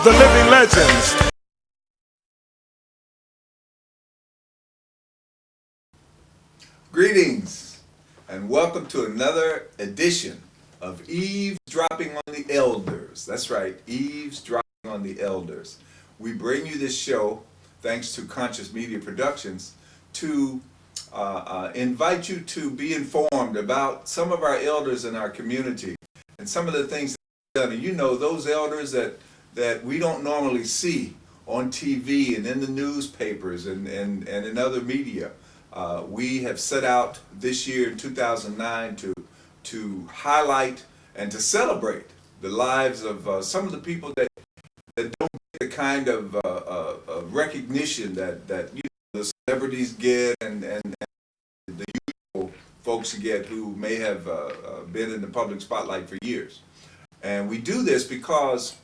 the living legends. Greetings and welcome to another edition of Eavesdropping on the Elders. That's right, Eavesdropping on the Elders. We bring you this show, thanks to Conscious Media Productions, to invite you to be informed about some of our elders in our community and some of the things that they've done. And you know, those elders that we don't normally see on TV and in the newspapers and in other media. We have set out this year in 2009 to highlight and to celebrate the lives of some of the people that don't get the kind of recognition that you know, the celebrities get and the usual folks get who may have been in the public spotlight for years. And we do this because,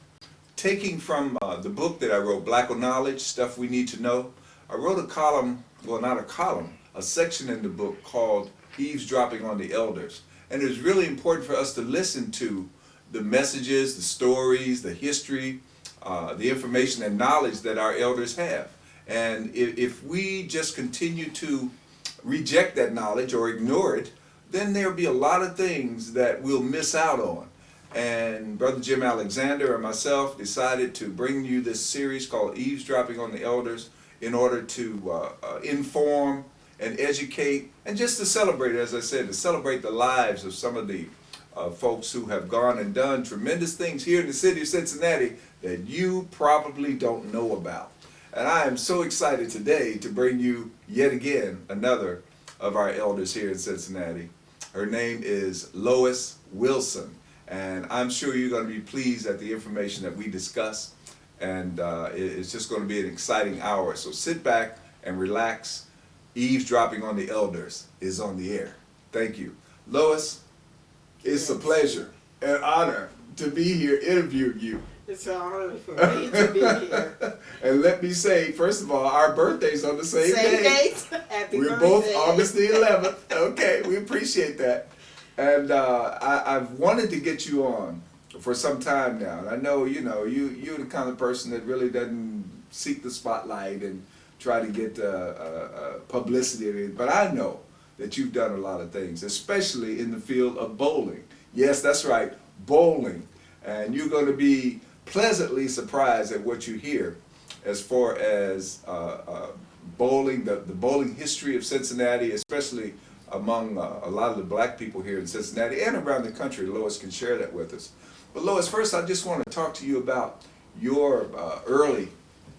taking from the book that I wrote, Black Knowledge, Stuff We Need to Know, I wrote a column, well, not a column, a section in the book called Eavesdropping on the Elders. And it's really important for us to listen to the messages, the stories, the history, the information and knowledge that our elders have. And if we just continue to reject that knowledge or ignore it, then there'll be a lot of things that we'll miss out on. And Brother Jim Alexander and myself decided to bring you this series called Eavesdropping on the Elders in order to inform and educate, and just to celebrate, as I said, to celebrate the lives of some of the folks who have gone and done tremendous things here in the city of Cincinnati that you probably don't know about. And I am so excited today to bring you yet again another of our elders here in Cincinnati. Her name is Lois Wilson, and I'm sure you're going to be pleased at the information that we discuss, and it's just going to be an exciting hour. So sit back and relax. Eavesdropping on the Elders is on the air. Thank you. Lois, it's a pleasure and honor to be here interviewing you. It's an honor for me to be here. And let me say, first of all, our birthday's on the same day. Date. Happy We're birthday. both August the 11th. Okay, we appreciate that. And I've wanted to get you on for some time now. And I know, you're the kind of person that really doesn't seek the spotlight and try to get publicity, but I know that you've done a lot of things, especially in the field of bowling. Yes, that's right, bowling. And you're going to be pleasantly surprised at what you hear as far as bowling, the bowling history of Cincinnati, especially among a lot of the black people here in Cincinnati and around the country. Lois can share that with us. But Lois, first I just want to talk to you about your early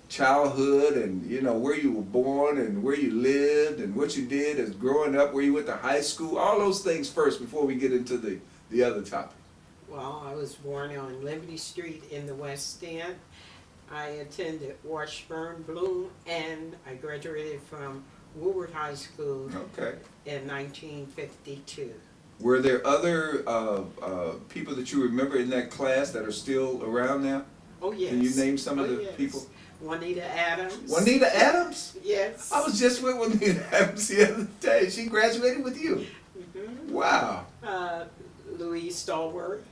childhood and where you were born and where you lived and what you did as growing up, where you went to high school, all those things first before we get into the other topic. Well, I was born on Liberty Street in the West End. I attended Washburn Bloom, and I graduated from Woodward High School in 1952. Were there other people that you remember in that class that are still around now? Oh, yes. Can you name some of the people? Juanita Adams. Juanita Adams? Yes. I was just with Juanita Adams the other day. She graduated with you. Mm-hmm. Wow. Louise Stallworth.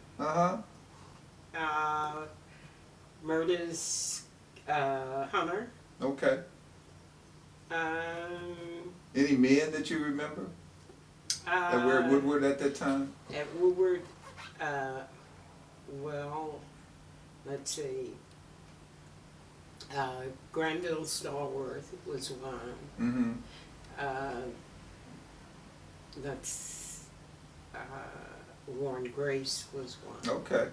Murders Hunter. Okay. Any men that you remember that were at Woodward at that time? At Woodward, well, let's see. Granville Stallworth was one. Mm-hmm. That's Warren Grace was one. Okay.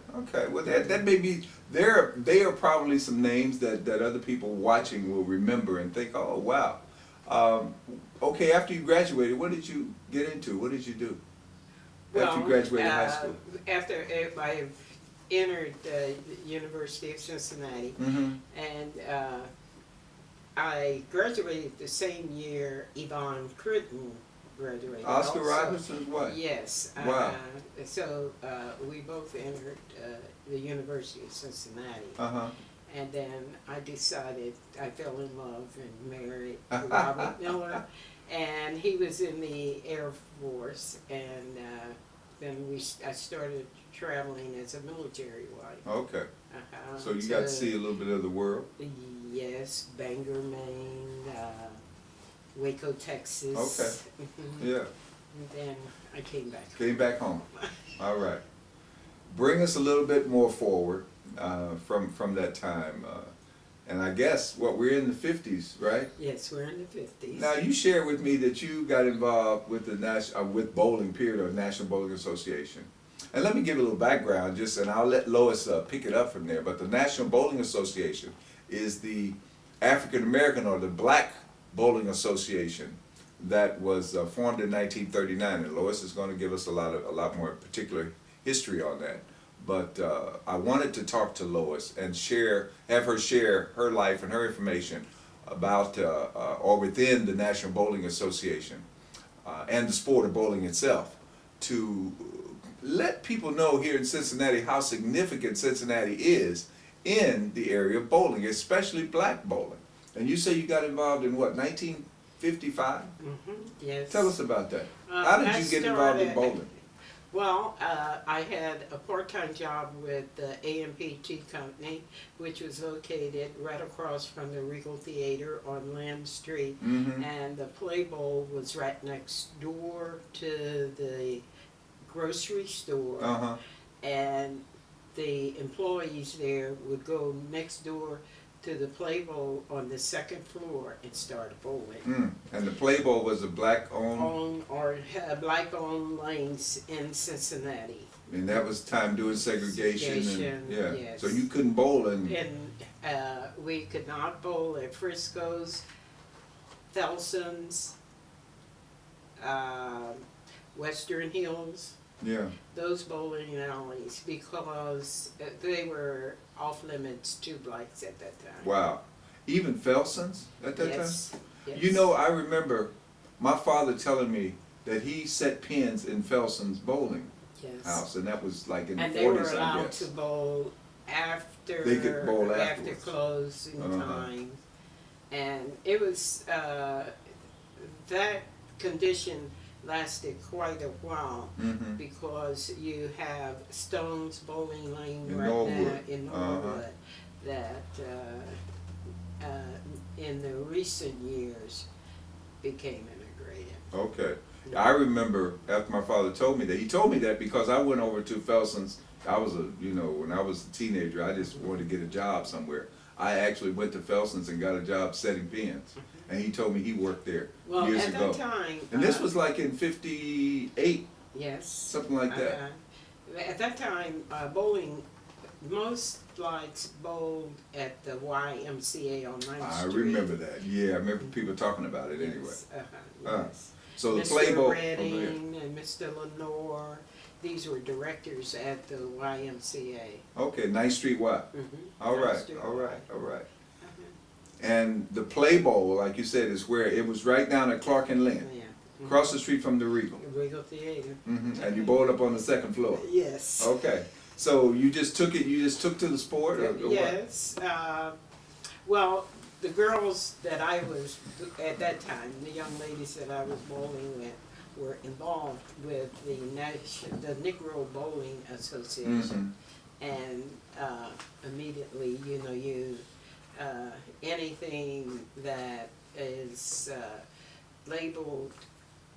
Well, that may be there. Are probably some names that other people watching will remember and think, oh wow. Okay. After you graduated, what did you get into? What did you do after you graduated high school? After I entered the University of Cincinnati, Mm-hmm. and I graduated the same year Yvonne Critton graduated. Oscar also. Robinson's wife? Yes. Wow. So we both entered the University of Cincinnati. Uh-huh. And then I decided, I fell in love and married Robert Miller. And he was in the Air Force, and then I started traveling as a military wife. Okay. So you got to see a little bit of the world? Yes, Bangor, Maine, Waco, Texas. Okay. Mm-hmm. Yeah. And then I came back. Came back home. All right. Bring us a little bit more forward from that time. And I guess, we're in the 50s, right? Yes, we're in the 50s. Now, you shared with me that you got involved with with bowling, period, or National Bowling Association. And let me give a little background, and I'll let Lois pick it up from there. But the National Bowling Association is the African American or the Black Bowling Association that was formed in 1939. And Lois is going to give us a lot more particular history on that. But I wanted to talk to Lois and have her share her life and her information about or within the National Bowling Association and the sport of bowling itself, to let people know here in Cincinnati how significant Cincinnati is in the area of bowling, especially black bowling. And you say you got involved in what, 1955? Mm-hmm. Yes. Tell us about that. How did you get involved in bowling? Well, I had a part-time job with the AMPT company, which was located right across from the Regal Theater on Lamb Street. Mm-hmm. And the Play Bowl was right next door to the grocery store. Uh-huh. And the employees there would go next door to the Play Bowl on the second floor and start bowling. And the Play Bowl was a black-owned? Black-owned lanes in Cincinnati. And that was time doing segregation. And, yeah. Yes. So you couldn't bowl in. And we could not bowl at Frisco's, Felson's, Western Hills. Yeah. Those bowling alleys, because they were off limits to blacks at that time. Wow. Even Felson's at that Yes. time? Yes. You know, I remember my father telling me that he set pins in Felson's bowling Yes. house, and that was like in And the they were 40s, I allowed guess. to bowl after They could bowl after afterwards. closing Uh-huh. time, and it was that condition lasted quite a while, Mm-hmm. because you have Stone's Bowling Lane In right now Norwood. in Norwood that in the recent years became integrated. Okay. I remember after my father told me that, he told me that because I went over to Felson's. When I was a teenager, I just wanted to get a job somewhere. I actually went to Felson's and got a job setting pins. And he told me he worked there years at ago. that time, And this was like in 58, yes, something like that. At that time, bowling, most blacks bowled at the YMCA on 9th I Street. remember that. Yeah, I remember people talking about it anyway. Yes, yes. So the Mr. Play Bowl. Redding and Mr. Lenore, these were directors at the YMCA. Okay, 9th Street Y. Mm-hmm. All right, all right, all right. And the Play Bowl, like you said, is where it was right down at Clark and Lynn, Yeah. across the street from the Regal. Regal Theater. And you bowled up on the second floor. Yes. Okay, so you just took to the sport, or what? Yes. Well, the girls that I was, at that time, the young ladies that I was bowling with, were involved with the Negro Bowling Association. And immediately, anything that is labeled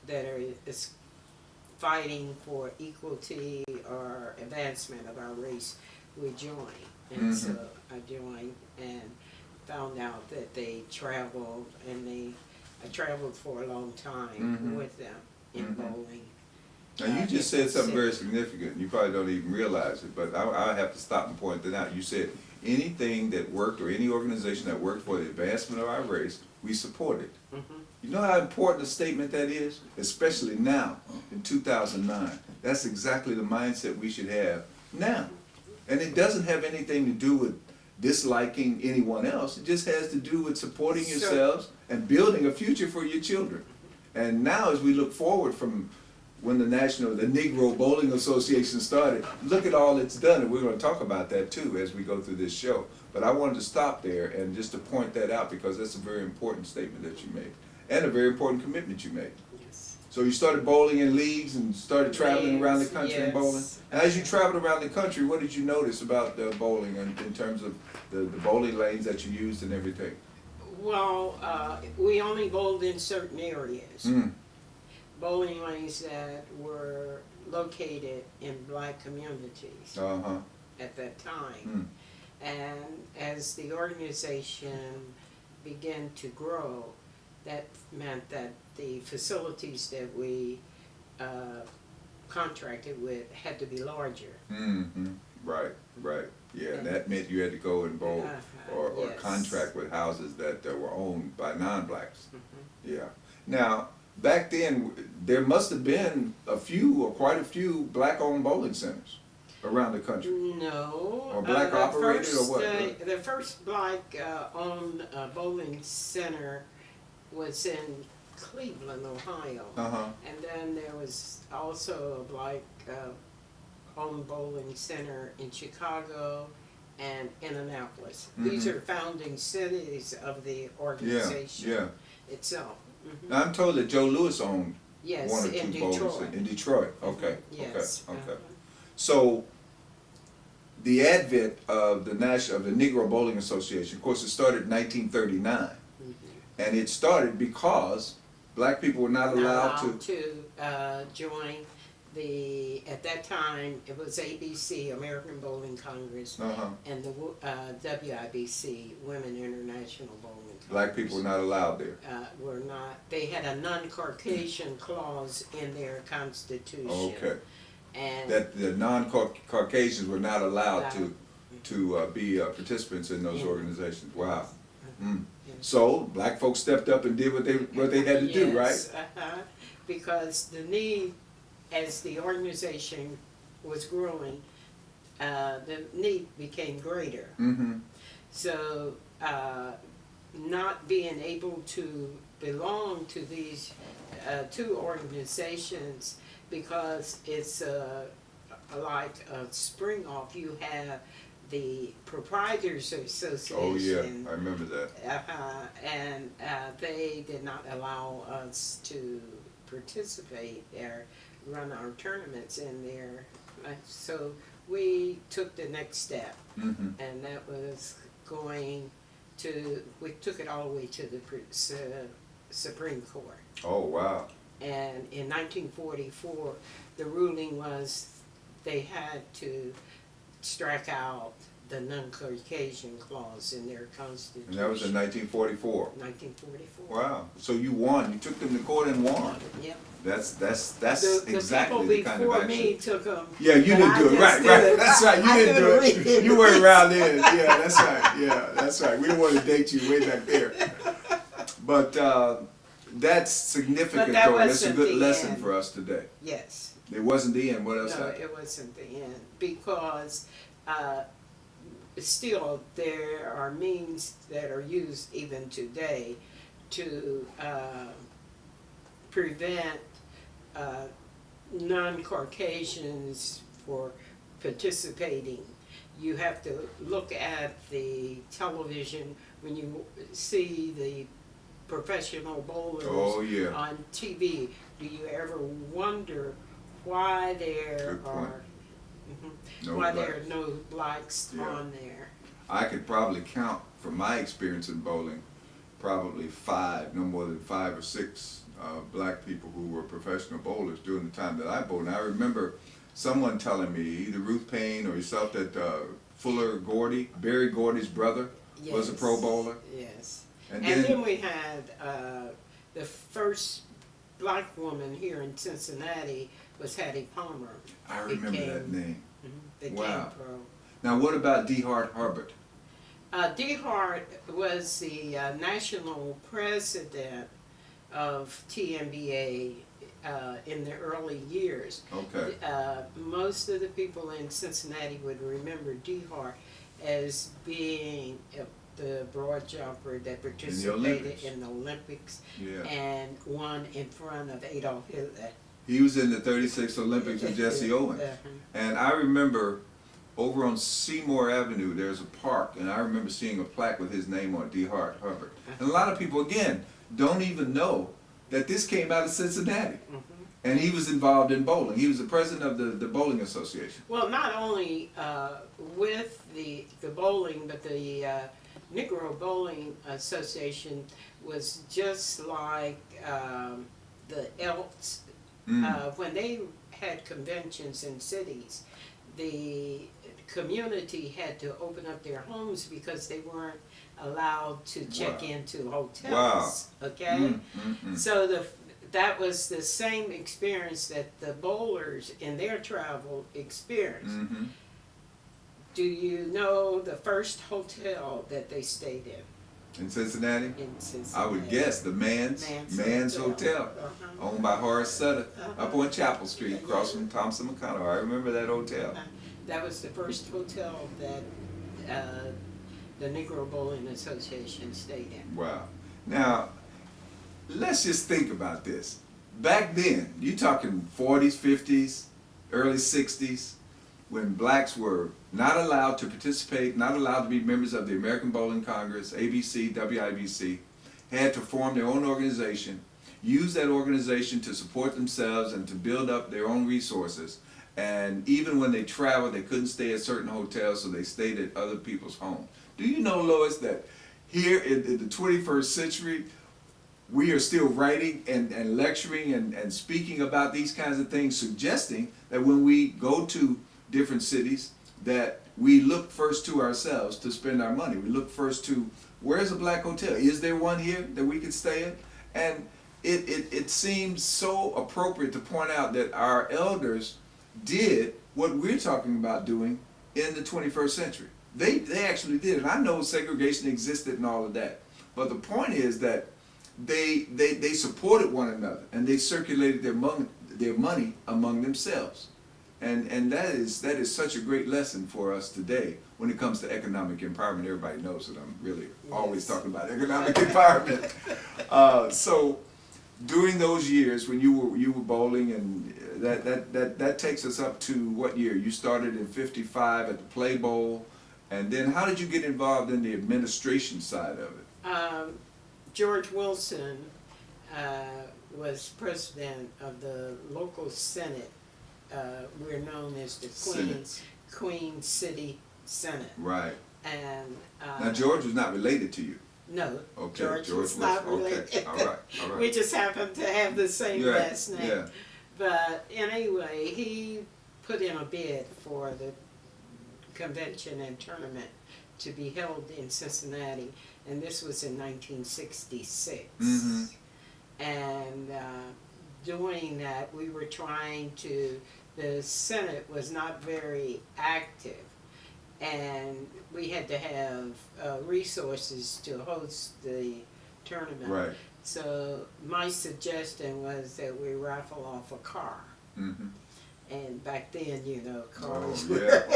that is fighting for equality or advancement of our race, we join. And so I joined and found out that they traveled, and I traveled for a long time with them in bowling. Now you just said something very significant. You probably don't even realize it, but I have to stop and point that out. You said anything that worked, or any organization that worked for the advancement of our race, we supported. You know how important a statement that is? Especially now, in 2009. That's exactly the mindset we should have now. And it doesn't have anything to do with disliking anyone else. It just has to do with supporting yourselves and building a future for your children. And now, as we look forward from when the Negro Bowling Association started, look at all it's done, and we're going to talk about that too as we go through this show. But I wanted to stop there and just to point that out, because that's a very important statement that you made, and a very important commitment you made. Yes. So you started bowling in leagues and started traveling around the country and bowling? Yes. And as you traveled around the country, what did you notice about bowling in terms of the bowling lanes that you used and everything? Well, we only bowled in certain areas. Mm. Bowling lanes that were located in black communities Uh-huh. at that time. Mm. And as the organization began to grow, that meant that the facilities that we contracted with had to be larger. Mm-hmm. Right, right. Yeah, and that meant you had to go and bowl or yes. contract with houses that were owned by non-blacks. Mm-hmm. Yeah. Now, back then, there must have been a few or quite a few black-owned bowling centers around the country. No. Or black operated or what? The first black-owned bowling center was in Cleveland, Ohio. Uh-huh. And then there was also a black-owned bowling center in Chicago and in Annapolis. Mm-hmm. These are founding cities of the organization Yeah. itself. Mm-hmm. Now, I'm told that Joe Lewis owned Yes, one or in two bowling Detroit. centers. In Detroit. Okay. Yes. Okay. Okay. So, the advent of the Negro Bowling Association, of course, it started in 1939, Mm-hmm. and it started because black people were not allowed to. Join at that time, it was ABC, American Bowling Congress, Uh-huh. and the WIBC, Women International Bowling Congress. Black people were not allowed there. Were not, they had a non-Caucasian clause in their constitution. Okay. And That the non-Caucasians were not allowed to be participants in those organizations. Wow. Mm. So black folks stepped up and did what they had to do, right? Because the need, as the organization was growing, the need became greater. Mm-hmm. So, not being able to belong to these two organizations, because it's like a spring off. You have the Proprietors Association. Oh yeah, I remember that. And they did not allow us to participate or run our tournaments in there. So we took the next step, Mm-hmm. and that was we took it all the way to the Supreme Court. Oh wow. And in 1944, the ruling was they had to strike out the non-Caucasian clause in their constitution. And that was in 1944. 1944. Wow. So you won. You took them to court and won. Yep. That's exactly the kind of Before action. me took them. Yeah, you didn't do it. Right. That's right. You didn't do it. You weren't around then. Yeah, that's right. Yeah, that's right. We don't want to date you way back there. But that's significant, But that though. That's a wasn't good the lesson end. for us today. Yes. It wasn't the end. What else No, happened? it wasn't the end, because still there are means that are used even today to prevent non-Caucasians for participating. You have to look at the television when you see the professional bowlers Oh yeah. on TV. Do you ever wonder why there Good point. are No why blacks. there are no blacks Yeah. on there? I could probably count, from my experience in bowling, probably no more than 5 or 6 black people who were professional bowlers during the time that I bowled. And I remember someone telling me, either Ruth Payne or yourself, that Fuller Gordy, Barry Gordy's brother, was a pro bowler. Yes. And And then, then we had the first black woman here in Cincinnati was Hattie Palmer. I remember that became- name. Became Wow. pro. Now what about D. Hart Hubbard? D. Hart was the national president of TMBA in the early years. Okay. Most of the people in Cincinnati would remember D. Hart as being the broad jumper that participated in the Olympics Yeah. and won in front of Adolf Hitler. He was in the 36 Olympics with Jesse Owens. And I remember over on Seymour Avenue, there's a park, and I remember seeing a plaque with his name on, D. Hart Hubbard. And a lot of people, again, don't even know that this came out of Cincinnati. Mm-hmm. And he was involved in bowling. He was the president of the bowling association. Well, not only with the bowling, but the Negro Bowling Association was just like the Elks. When they had conventions in cities, the community had to open up their homes because they weren't allowed to check into hotels. Wow. Okay? So that was the same experience that the bowlers in their travel experienced. Do you know the first hotel that they stayed in? In Cincinnati? In Cincinnati. I would guess the Mann's Hotel, owned by Horace Sutter, up on Chapel Street, across from Thompson McConnell. I remember that hotel. That was the first hotel that the Negro Bowling Association stayed in. Wow. Now, let's just think about this. Back then, you talking 40s, 50s, early 60s, when blacks were not allowed to participate, not allowed to be members of the American Bowling Congress, ABC, WIBC, had to form their own organization, use that organization to support themselves and to build up their own resources. And even when they traveled, they couldn't stay at certain hotels, so they stayed at other people's homes. Do you know, Lois, that here in the 21st century, we are still writing and lecturing and speaking about these kinds of things, suggesting that when we go to different cities, that we look first to ourselves to spend our money. We look first to, where's a black hotel? Is there one here that we could stay in? And it seems so appropriate to point out that our elders did what we're talking about doing in the 21st century. They actually did. And I know segregation existed and all of that. But the point is that they supported one another and they circulated their money among themselves. And that is such a great lesson for us today when it comes to economic empowerment. Everybody knows that I'm really always talking about economic empowerment. So during those years when you were bowling, and that takes us up to what year? You started in '55 at the Play Bowl, and then how did you get involved in the administration side of it? George Wilson was president of the local Senate. We're known as the Queen City Senate. Right. And now George was not related to you. No. Okay. George was not related. Okay. All right. We just happen to have the same last name. Yeah. But anyway, he put in a bid for the convention and tournament to be held in Cincinnati, and this was in 1966. And doing that, we were trying to, the Senate was not very active, and we had to have resources to host the tournament. Right. So my suggestion was that we raffle off a car. And back then, you know, cars were...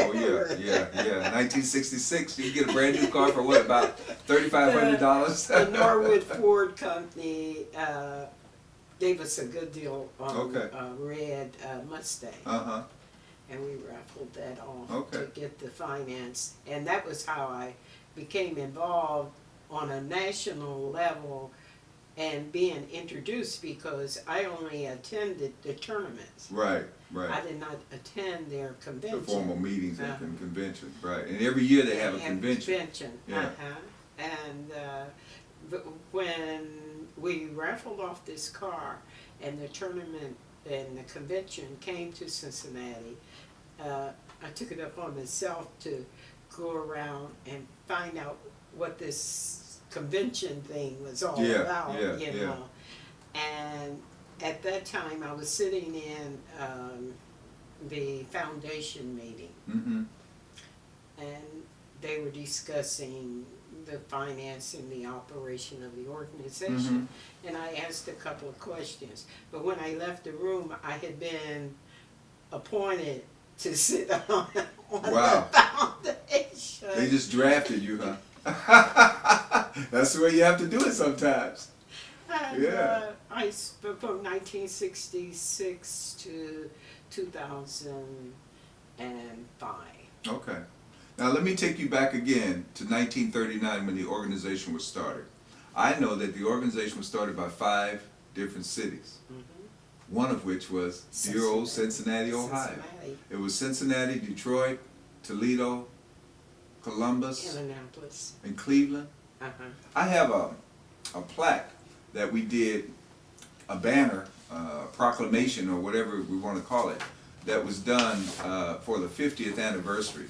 Yeah. 1966, you get a brand new car for what, about $3,500? The Norwood Ford Company gave us a good deal on a red Mustang. And we raffled that off to get the finance. And that was how I became involved on a national level and being introduced, because I only attended the tournaments. Right. I did not attend their convention. The formal meetings and conventions, right. And every year they have a convention. Yeah. And when we raffled off this car and the tournament and the convention came to Cincinnati, I took it up on myself to go around and find out what this convention thing was all about, you know. And at that time I was sitting in the foundation meeting, and they were discussing the finance and the operation of the organization, and I asked a couple of questions. But when I left the room, I had been appointed to sit on the foundation. They just drafted you, huh? That's the way you have to do it sometimes. And, I spent from 1966 to 2005. Okay. Now let me take you back again to 1939 when the organization was started. I know that the organization was started by 5 different cities. Mm-hmm. One of which was dear old Cincinnati, Ohio. Cincinnati. It was Cincinnati, Detroit, Toledo, Columbus, Indianapolis. and Cleveland. Uh-huh. I have a plaque that we did, a banner, proclamation, or whatever we want to call it, that was done for the 50th anniversary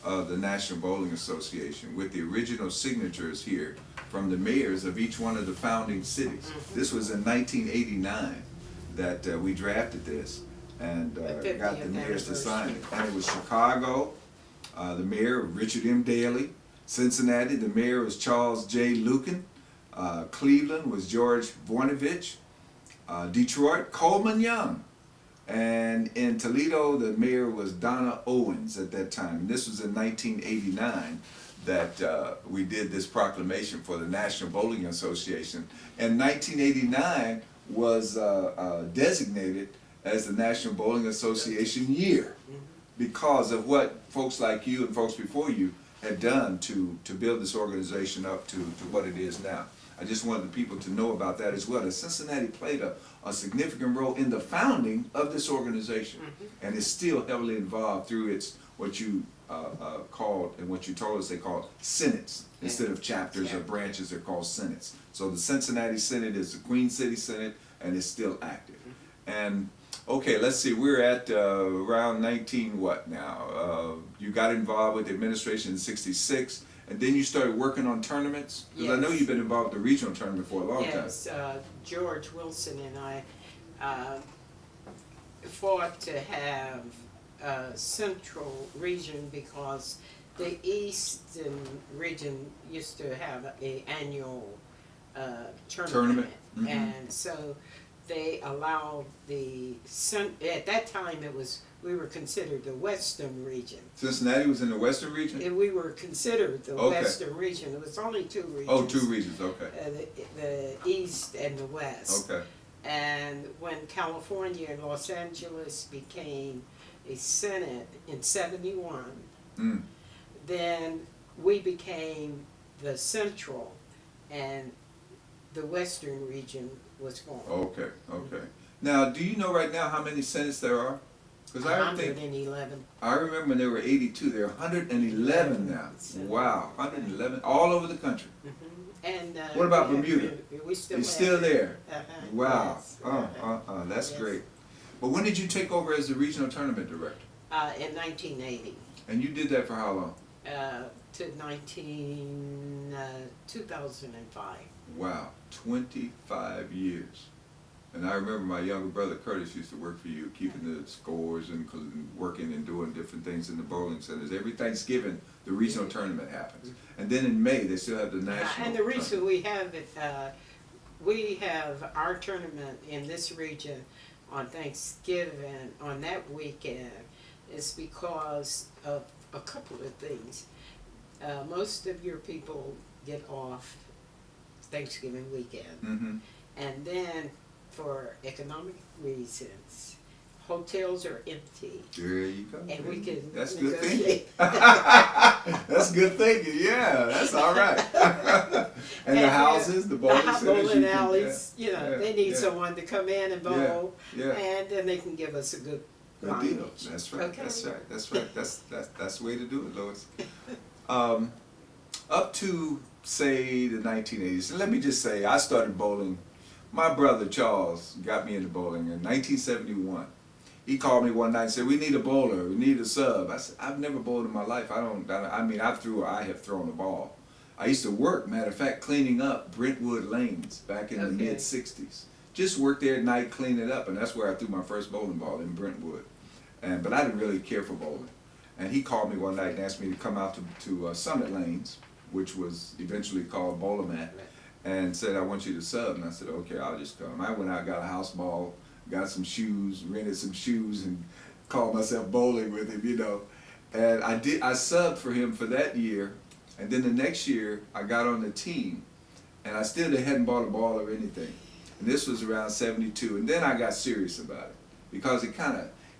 of the National Bowling Association, with the original signatures here from the mayors of each one of the founding cities. Mm-hmm. This was in 1989 that we drafted this and got the mayors to sign it. And it was Chicago, the mayor, Richard M. Daley. Cincinnati, the mayor was Charles J. Lucan. Cleveland was George Voinovich. Detroit, Coleman Young. And in Toledo, the mayor was Donna Owens at that time. And this was in 1989 that we did this proclamation for the National Bowling Association. And 1989 was designated as the National Bowling Association year because of what folks like you and folks before you had done to build this organization up to what it is now. I just wanted the people to know about that as well. That Cincinnati played a significant role in the founding of this organization, and is still heavily involved through its, what you called, and what you told us they called synods. Instead of chapters or branches, they're called synods. So the Cincinnati Synod is the Queen City Synod, and it's still active. And okay, let's see, we're at around 19 what now? You got involved with the administration in '66. And then you started working on tournaments? Because I know you've been involved with the regional tournament for a long time. Yes, George Wilson and I fought to have a central region because the eastern region used to have an annual tournament. Mm-hmm. And so they allowed at that time we were considered the western region. Cincinnati was in the western region? And we were considered the western region. It was only two regions. Oh, two regions, okay. The east and the west. Okay. And when California and Los Angeles became a Senate in '71, then we became the central, and the western region was formed. Okay, okay. Now, do you know right now how many senates there are? Because 111. I remember when there were 82. There are 111 now. Wow, 111 all over the country. And what about Bermuda? We still it's still there. Wow. Yes. That's great. But when did you take over as the regional tournament director? In 1980. And you did that for how long? To 2005. Wow, 25 years. And I remember my younger brother Curtis used to work for you, keeping the scores and working and doing different things in the bowling centers. Every Thanksgiving, the regional tournament happens. And then in May, they still have the national And the reason we have it, we have our tournament in this region on Thanksgiving, on that weekend, is because of a couple of things. Most of your people get off Thanksgiving weekend. And then for economic reasons, hotels are empty. There you go. And we can That's good thinking. That's good thinking. Yeah, that's all right. and the houses, the bowling centers, bowling alleys, they need someone to come in and bowl, yeah. and then they can give us a good deal. That's right. Okay. That's right. That's right. That's the way to do it, Lois. Up to say the 1980s. And let me just say, I started bowling. My brother Charles got me into bowling in 1971. He called me one night and said, "We need a bowler. We need a sub." I said, "I've never bowled in my life. I have thrown a ball. I used to work, matter of fact, cleaning up Brentwood lanes back in the mid '60s. Just worked there at night, clean it up, and that's where I threw my first bowling ball, in Brentwood. But I didn't really care for bowling. And he called me one night and asked me to come out to Summit Lanes, which was eventually called Bowlermat, and said, "I want you to sub." And I said, "Okay, I'll just come." I went out, got a house ball, got some shoes, rented some shoes, and called myself bowling with him, And I subbed for him for that year, and then the next year I got on the team, and I still hadn't bought a ball or anything. And this was around '72, and then I got serious about it because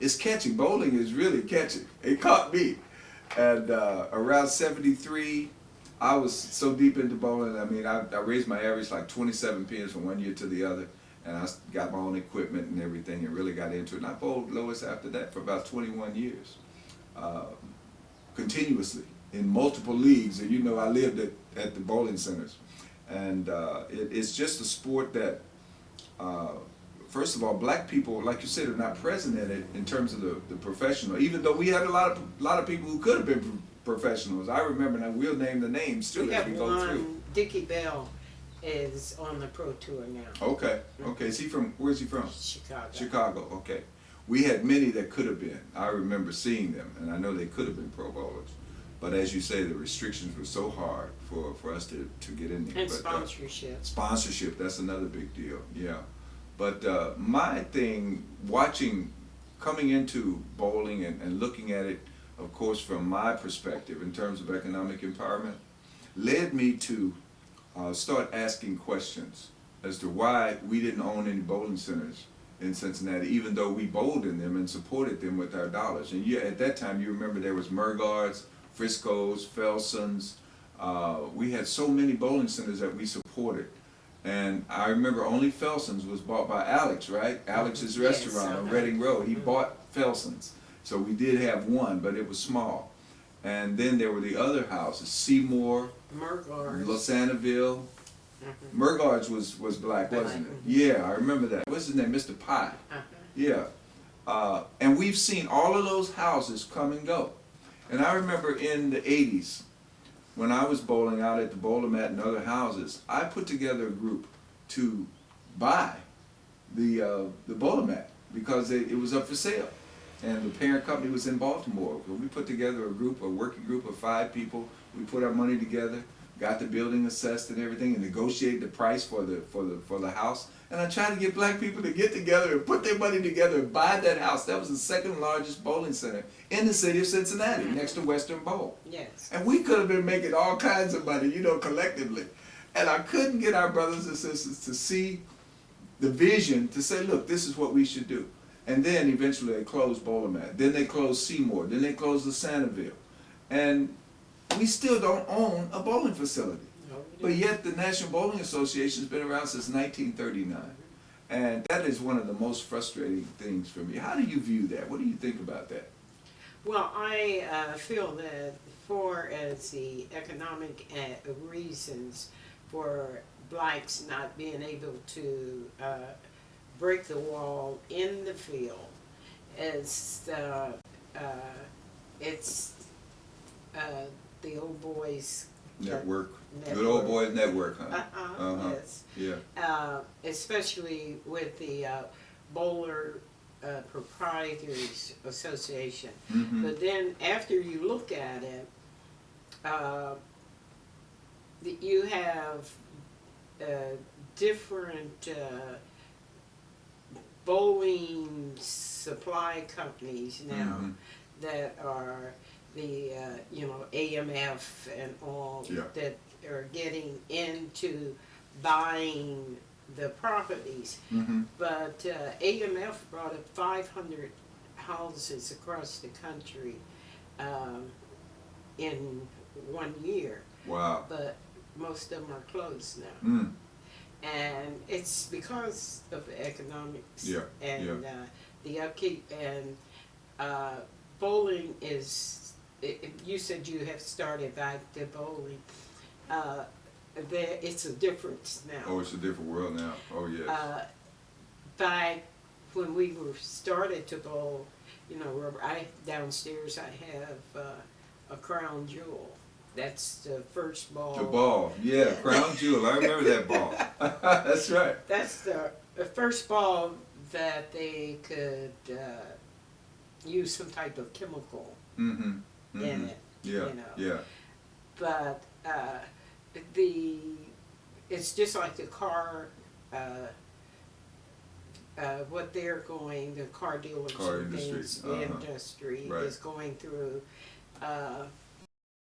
it's catching. Bowling is really catching. It caught me, and around '73. I was so deep into bowling. I mean, I raised my average like 27 pins from one year to the other. and I got my own equipment and everything, and really got into it. And I bowled, Lois, after that for about 21 years, continuously in multiple leagues. And you know, I lived at the bowling centers, and it's just a sport that, first of all, black people, like you said, are not present in it in terms of the professional. Even though we had a lot of people who could have been professionals. I remember, and we'll name the names too as we go through. Dickie Bell is on the pro tour now. Okay, okay. Is he from? Where's he from? Chicago. Chicago. Okay. We had many that could have been. I remember seeing them, and I know they could have been pro bowlers. But as you say, the restrictions were so hard for us to get in there. And sponsorship. Sponsorship, that's another big deal, yeah. But my thing, coming into bowling and looking at it, of course, from my perspective in terms of economic empowerment, led me to start asking questions as to why we didn't own any bowling centers in Cincinnati, even though we bowled in them and supported them with our dollars. And at that time, you remember there was Murgaard's, Frisco's, Felson's. We had so many bowling centers that we supported. And I remember only Felson's was bought by Alex, right? Alex's restaurant on Reading Road. He bought Felson's. So we did have one, but it was small. And then there were the other houses, Seymour, Murgaard's. Losanaville. Murgaard's was black, wasn't it? Yeah, I remember that. What's his name? Mr. Pye. Yeah. And we've seen all of those houses come and go. And I remember in the 80s, when I was bowling out at the Bowler Mat and other houses, I put together a group to buy the Bowler Mat because it was up for sale. And the parent company was in Baltimore. We put together a working group of 5 people. We put our money together, got the building assessed and everything, and negotiated the price for the house. And I tried to get black people to get together and put their money together and buy that house. That was the second largest bowling center in the city of Cincinnati, next to Western Bowl. Yes. And we could have been making all kinds of money, you know, collectively. And I couldn't get our brothers and sisters to see the vision, to say, look, this is what we should do. And then eventually they closed Bowler Mat. Then they closed Seymour. Then they closed Losanaville. And we still don't own a bowling facility. But yet the National Bowling Association has been around since 1939. And that is one of the most frustrating things for me. How do you view that? What do you think about that? Well, I feel that for as the economic reasons for blacks not being able to break the wall in the field, it's the old boys Network. Good old boys network, huh? Yes. Yeah. Especially with the Bowler Proprietors Association. But then after you look at it, you have different bowling supply companies now that are the AMF and all that are getting into buying the properties. But AMF brought up 500 houses across the country in 1 year. Wow. But most of them are closed now. And it's because of economics and the upkeep. And bowling is, you said you have started back to bowling. It's a difference now. Oh, it's a different world now. Oh, yes. Back when we were started to bowl, downstairs I have a crown jewel. That's the first ball. The ball, yeah, crown jewel. I remember that ball. That's right. That's the first ball that they could use some type of chemical in it. Yeah. But it's just like the car. What they're the car dealers car and industry, things, the industry right. is going through.